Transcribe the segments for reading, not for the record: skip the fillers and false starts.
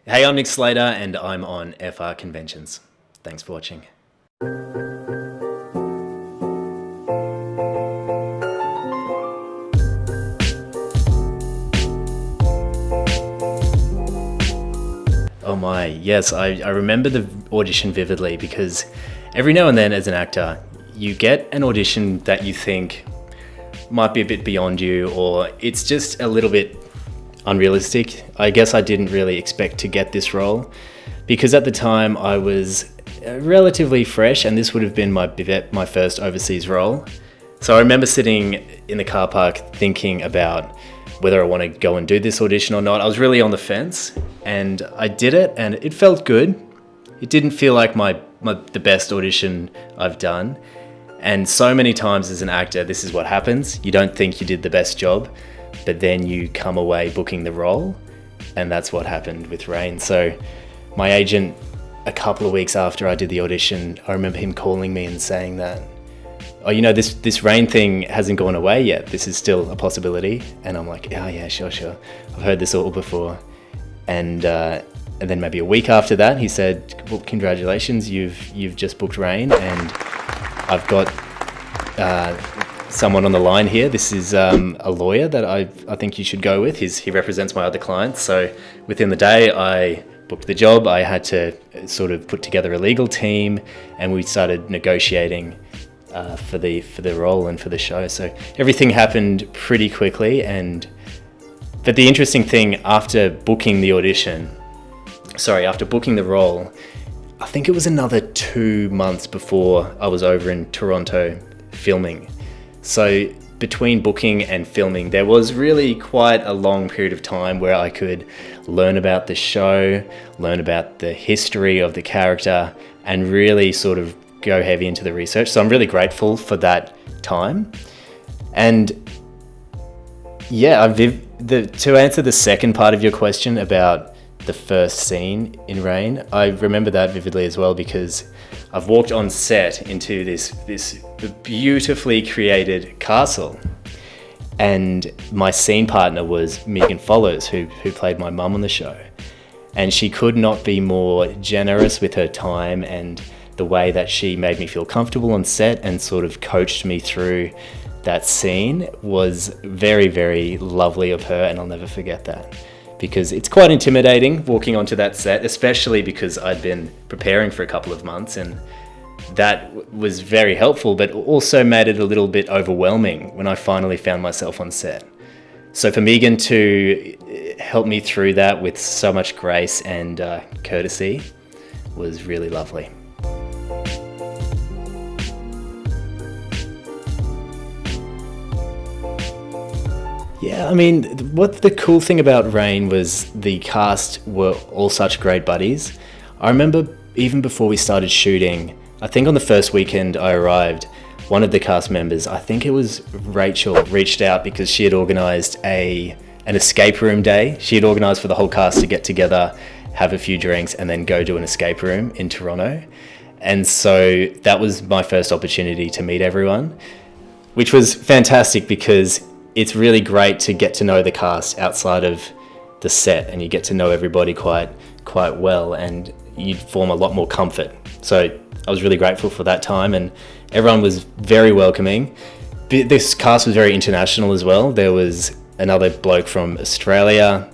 Hey, I'm Nick Slater and I'm on FrConventions. Thanks for watching. Oh my, yes, I remember the audition vividly because every now and then as an actor, you get an audition that you think might be a bit beyond you, or it's just a little bit unrealistic. I guess I didn't really expect to get this role because at the time I was relatively fresh and this would have been my first overseas role. So I remember sitting in the car park thinking about whether I want to go and do this audition or not. I was really on the fence and I did it and it felt good. It didn't feel like the best audition I've done. And so many times as an actor, this is what happens. You don't think you did the best job, but then you come away booking the role, and that's what happened with Rain. So my agent, a couple of weeks after I did the audition, I remember him calling me and saying that, oh, you know, this Rain thing hasn't gone away yet. This is still a possibility. And I'm like, oh yeah, sure. I've heard this all before. And then maybe a week after that, he said, well, congratulations, you've just booked Rain, and I've got someone on the line here. This is a lawyer that I think you should go with. He represents my other clients. So within the day, I booked the job. I had to sort of put together a legal team, and we started negotiating for the role and for the show. So everything happened pretty quickly. But the interesting thing, after booking the role, I think it was another 2 months before I was over in Toronto filming. So between booking and filming, there was really quite a long period of time where I could learn about the show, learn about the history of the character, and really sort of go heavy into the research. So I'm really grateful for that time. And yeah, to answer the second part of your question about the first scene in Rain, I remember that vividly as well because I've walked on set into this beautifully created castle, and my scene partner was Megan Follows, who played my mum on the show, and she could not be more generous with her time and the way that she made me feel comfortable on set and sort of coached me through that scene was very, very lovely of her, and I'll never forget that. Because it's quite intimidating walking onto that set, especially because I'd been preparing for a couple of months, and that was very helpful, but also made it a little bit overwhelming when I finally found myself on set. So for Megan to help me through that with so much grace and courtesy was really lovely. Yeah, I mean, what the cool thing about Rain was the cast were all such great buddies. I remember even before we started shooting, I think on the first weekend I arrived, one of the cast members, I think it was Rachel, reached out because she had organised an escape room day. She had organised for the whole cast to get together, have a few drinks, and then go to an escape room in Toronto. And so that was my first opportunity to meet everyone, which was fantastic because it's really great to get to know the cast outside of the set, and you get to know everybody quite well, and you form a lot more comfort. So I was really grateful for that time, and everyone was very welcoming. This cast was very international as well. There was another bloke from Australia,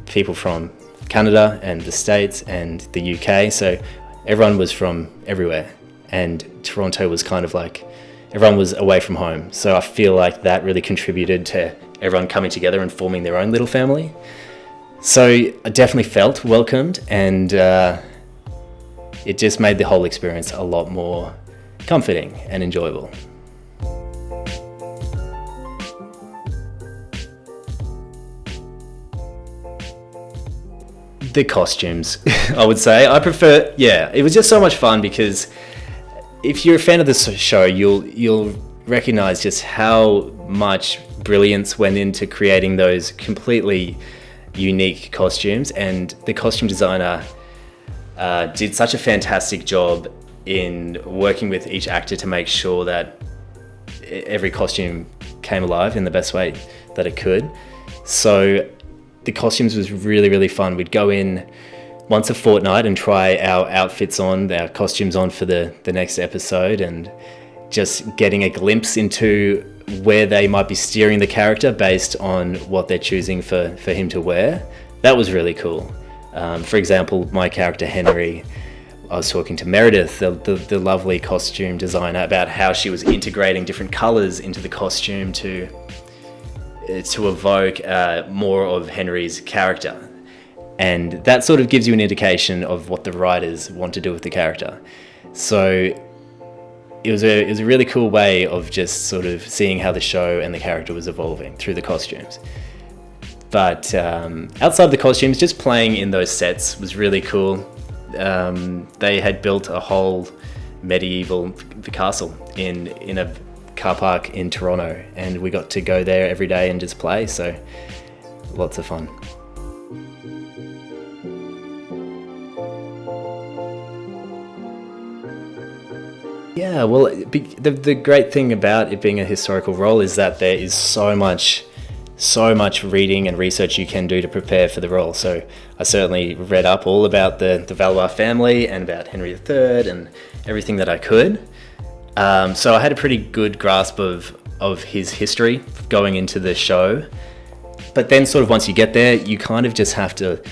people from Canada and the States and the UK. So everyone was from everywhere, and Toronto was kind of like everyone was away from home. So I feel like that really contributed to everyone coming together and forming their own little family. So I definitely felt welcomed, and it just made the whole experience a lot more comforting and enjoyable. The costumes, I would say. It was just so much fun because if you're a fan of this show, you'll recognize just how much brilliance went into creating those completely unique costumes, and the costume designer did such a fantastic job in working with each actor to make sure that every costume came alive in the best way that it could. So the costumes was really, really fun. We'd go in once a fortnight and try our outfits on, our costumes on for the next episode, and just getting a glimpse into where they might be steering the character based on what they're choosing for him to wear. That was really cool. For example, my character Henry, I was talking to Meredith, the lovely costume designer, about how she was integrating different colours into the costume to evoke more of Henry's character. And that sort of gives you an indication of what the writers want to do with the character. So it was a really cool way of just sort of seeing how the show and the character was evolving through the costumes. But outside of the costumes, just playing in those sets was really cool. They had built a whole medieval castle in a car park in Toronto, and we got to go there every day and just play, so lots of fun. Yeah, well, the great thing about it being a historical role is that there is so much reading and research you can do to prepare for the role. So I certainly read up all about the Valois family and about Henry III and everything that I could. So I had a pretty good grasp of his history going into the show. But then sort of once you get there, you kind of just have to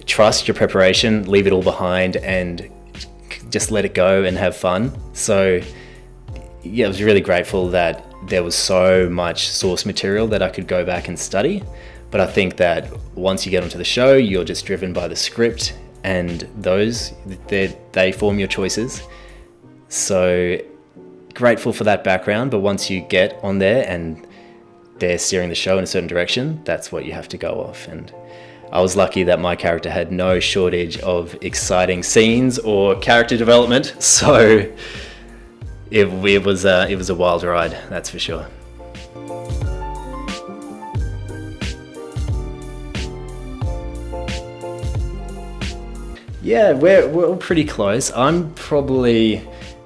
trust your preparation, leave it all behind, and just let it go and have fun. So yeah, I was really grateful that there was so much source material that I could go back and study. But I think that once you get onto the show, you're just driven by the script, and they form your choices. So grateful for that background, but once you get on there and they're steering the show in a certain direction, that's what you have to go off. And I was lucky that my character had no shortage of exciting scenes or character development, so it was a wild ride, that's for sure. Yeah, we're all pretty close.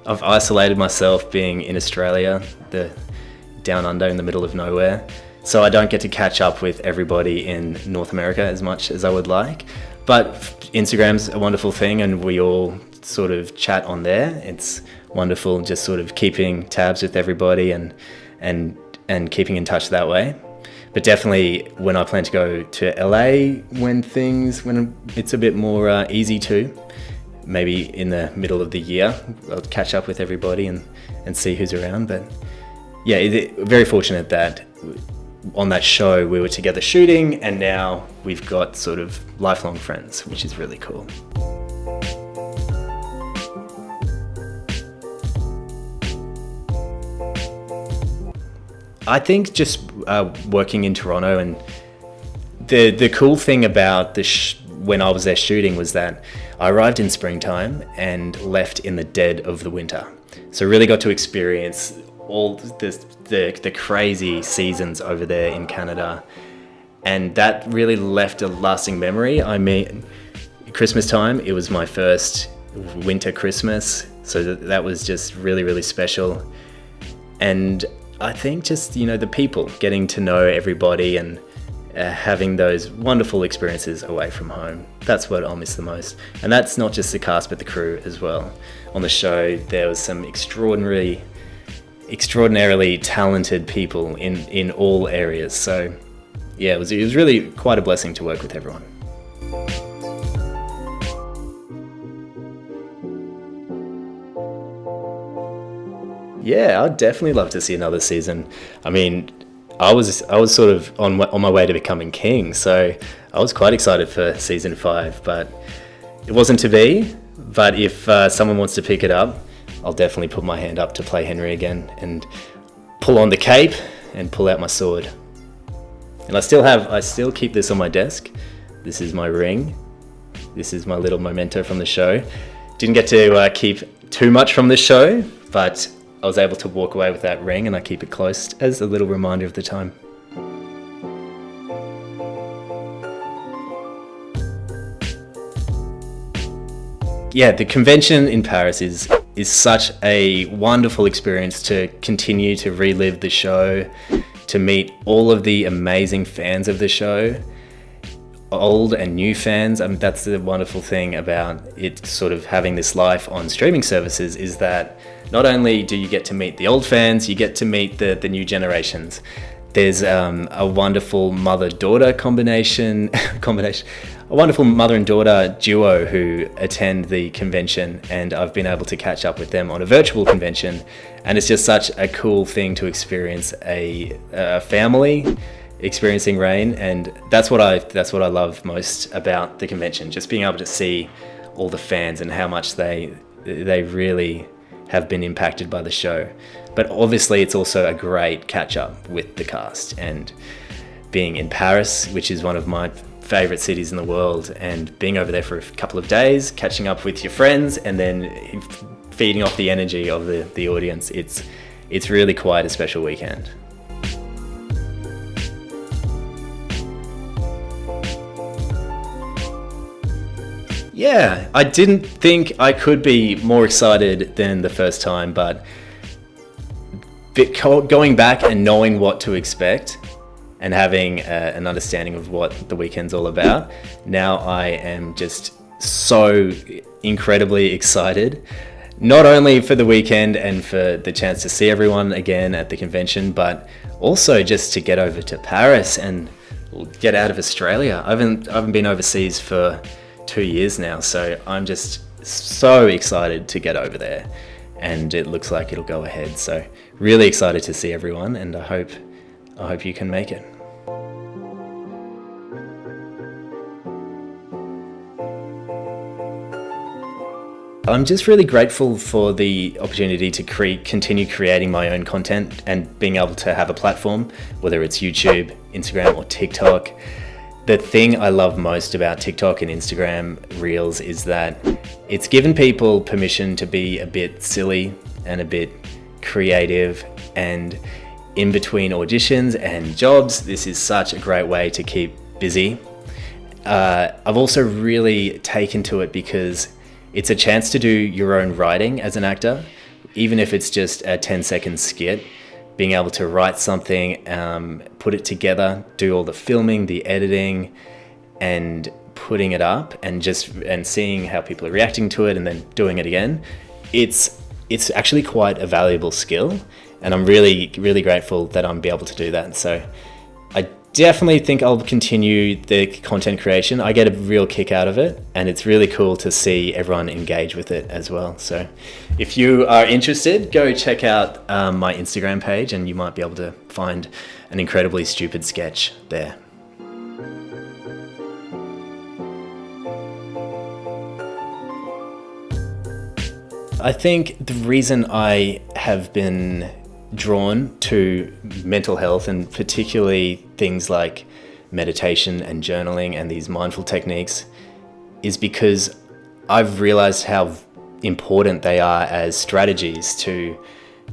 I've isolated myself being in Australia, the down under in the middle of nowhere. So I don't get to catch up with everybody in North America as much as I would like. But Instagram's a wonderful thing, and we all sort of chat on there. It's wonderful just sort of keeping tabs with everybody and keeping in touch that way. But definitely when I plan to go to LA when it's a bit more easy to, maybe in the middle of the year, I'll catch up with everybody and see who's around. But yeah, very fortunate that on that show we were together shooting, and now we've got sort of lifelong friends, which is really cool. I think just working in Toronto, and the cool thing about when I was there shooting was that I arrived in springtime and left in the dead of the winter. So really got to experience all the crazy seasons over there in Canada, and that really left a lasting memory. I mean, Christmas time, it was my first winter Christmas, so that was just really, really special. And I think just, the people, getting to know everybody and having those wonderful experiences away from home, that's what I'll miss the most. And that's not just the cast, but the crew as well. On the show, there was some extraordinarily talented people in all areas. So yeah, it was really quite a blessing to work with everyone. Yeah, I'd definitely love to see another season. I mean, I was sort of on my way to becoming king, so I was quite excited for season 5, but it wasn't to be. But if someone wants to pick it up, I'll definitely put my hand up to play Henry again and pull on the cape and pull out my sword. And I still keep this on my desk. This is my ring. This is my little memento from the show. Didn't get to keep too much from the show, but I was able to walk away with that ring, and I keep it close as a little reminder of the time. Yeah, the convention in Paris is such a wonderful experience to continue to relive the show, to meet all of the amazing fans of the show, old and new fans. I mean, that's the wonderful thing about it sort of having this life on streaming services, is that not only do you get to meet the old fans, you get to meet the new generations. There's a wonderful mother-daughter combination, a wonderful mother and daughter duo who attend the convention, and I've been able to catch up with them on a virtual convention, and it's just such a cool thing to experience a family experiencing rain, and that's what I love most about the convention, just being able to see all the fans and how much they really have been impacted by the show. But obviously it's also a great catch up with the cast, and being in Paris, which is one of my favorite cities in the world, and being over there for a couple of days, catching up with your friends, and then feeding off the energy of the audience. It's really quite a special weekend. Yeah, I didn't think I could be more excited than the first time, but going back and knowing what to expect and having an understanding of what the weekend's all about, now I am just so incredibly excited, not only for the weekend and for the chance to see everyone again at the convention, but also just to get over to Paris and get out of Australia. I haven't been overseas for 2 years now, so I'm just so excited to get over there, and it looks like it'll go ahead. So really excited to see everyone, and I hope you can make it. I'm just really grateful for the opportunity to continue creating my own content and being able to have a platform, whether it's YouTube, Instagram, or TikTok. The thing I love most about TikTok and Instagram Reels is that it's given people permission to be a bit silly and a bit creative, and in between auditions and jobs, this is such a great way to keep busy. I've also really taken to it because it's a chance to do your own writing as an actor, even if it's just a 10-second skit. Being able to write something, put it together, do all the filming, the editing, and putting it up, and seeing how people are reacting to it, and then doing it again. It's actually quite a valuable skill, and I'm really, really grateful that I'm be able to do that. So I definitely think I'll continue the content creation. I get a real kick out of it, and it's really cool to see everyone engage with it as well. So if you are interested, go check out my Instagram page, and you might be able to find an incredibly stupid sketch there. I think the reason I have been drawn to mental health, and particularly things like meditation and journaling and these mindful techniques, is because I've realized how important they are as strategies to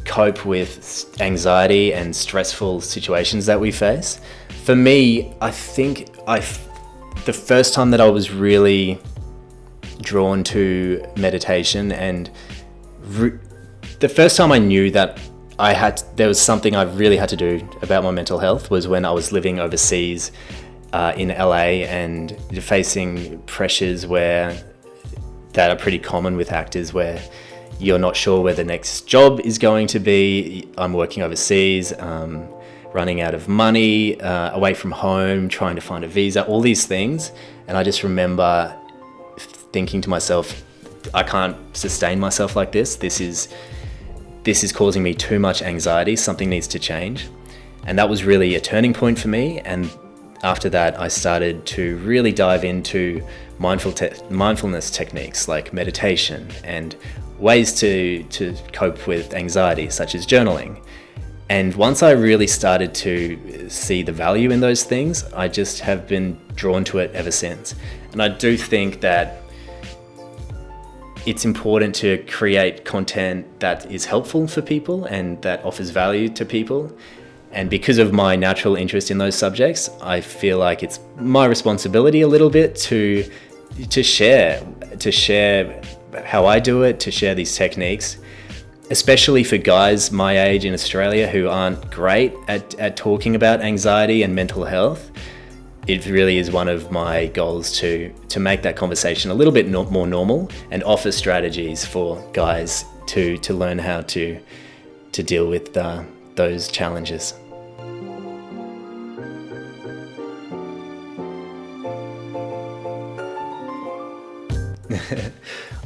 cope with anxiety and stressful situations that we face. For me, I think the first time that I was really drawn to meditation, and the first time I knew that there was something I really had to do about my mental health, was when I was living overseas in LA and facing pressures that are pretty common with actors, where you're not sure where the next job is going to be. I'm working overseas, running out of money, away from home, trying to find a visa, all these things. And I just remember thinking to myself, I can't sustain myself like this. This is causing me too much anxiety. Something needs to change. And that was really a turning point for me. And after that, I started to really dive into mindfulness techniques like meditation and ways to cope with anxiety, such as journaling. And once I really started to see the value in those things, I just have been drawn to it ever since. And I do think that it's important to create content that is helpful for people and that offers value to people. And because of my natural interest in those subjects, I feel like it's my responsibility a little bit to share how I do it, to share these techniques, especially for guys my age in Australia who aren't great at talking about anxiety and mental health. it really is one of my goals to make that conversation a little bit more normal and offer strategies for guys to learn how to deal with those challenges.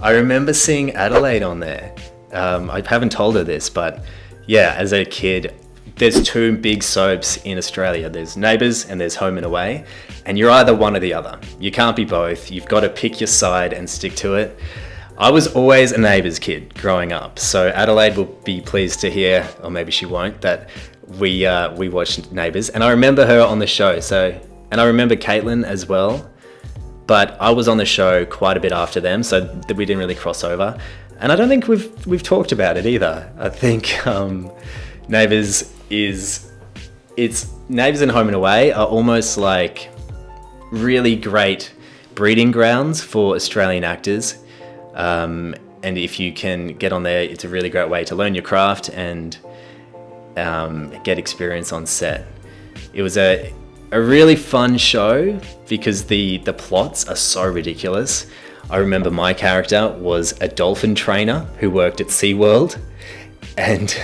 I remember seeing Adelaide on there. I haven't told her this, but yeah, as a kid, there's two big soaps in Australia. There's Neighbours and there's Home and Away, and you're either one or the other. You can't be both. You've got to pick your side and stick to it. I was always a Neighbours kid growing up, so Adelaide will be pleased to hear, or maybe she won't, that we watched Neighbours, and I remember her on the show. And I remember Caitlin as well, but I was on the show quite a bit after them, so that we didn't really cross over. And I don't think we've talked about it either. I think Neighbours Neighbours and Home and Away are almost like really great breeding grounds for Australian actors. And if you can get on there, it's a really great way to learn your craft and get experience on set. It was a really fun show because the plots are so ridiculous. I remember my character was a dolphin trainer who worked at SeaWorld and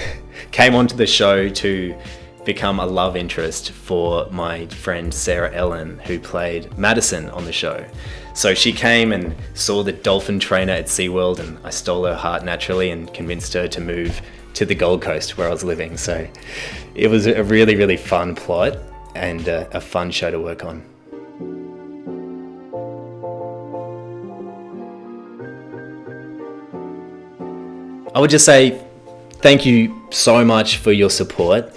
came onto the show to become a love interest for my friend Sarah Ellen, who played Madison on the show. So she came and saw the dolphin trainer at SeaWorld, and I stole her heart naturally and convinced her to move to the Gold Coast where I was living. So it was a really, really fun plot and a fun show to work on. I would just say thank you so much for your support.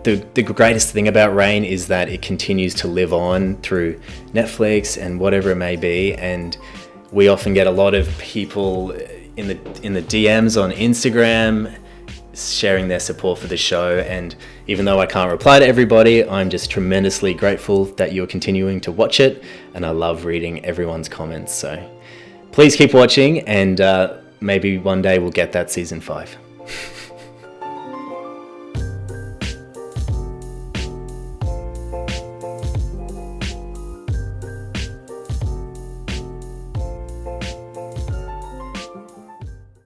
The greatest thing about Rain is that it continues to live on through Netflix and whatever it may be, and we often get a lot of people in the DMs on Instagram sharing their support for the show, and even though I can't reply to everybody, I'm just tremendously grateful that you're continuing to watch it, and I love reading everyone's comments. So please keep watching, and maybe one day we'll get that season 5.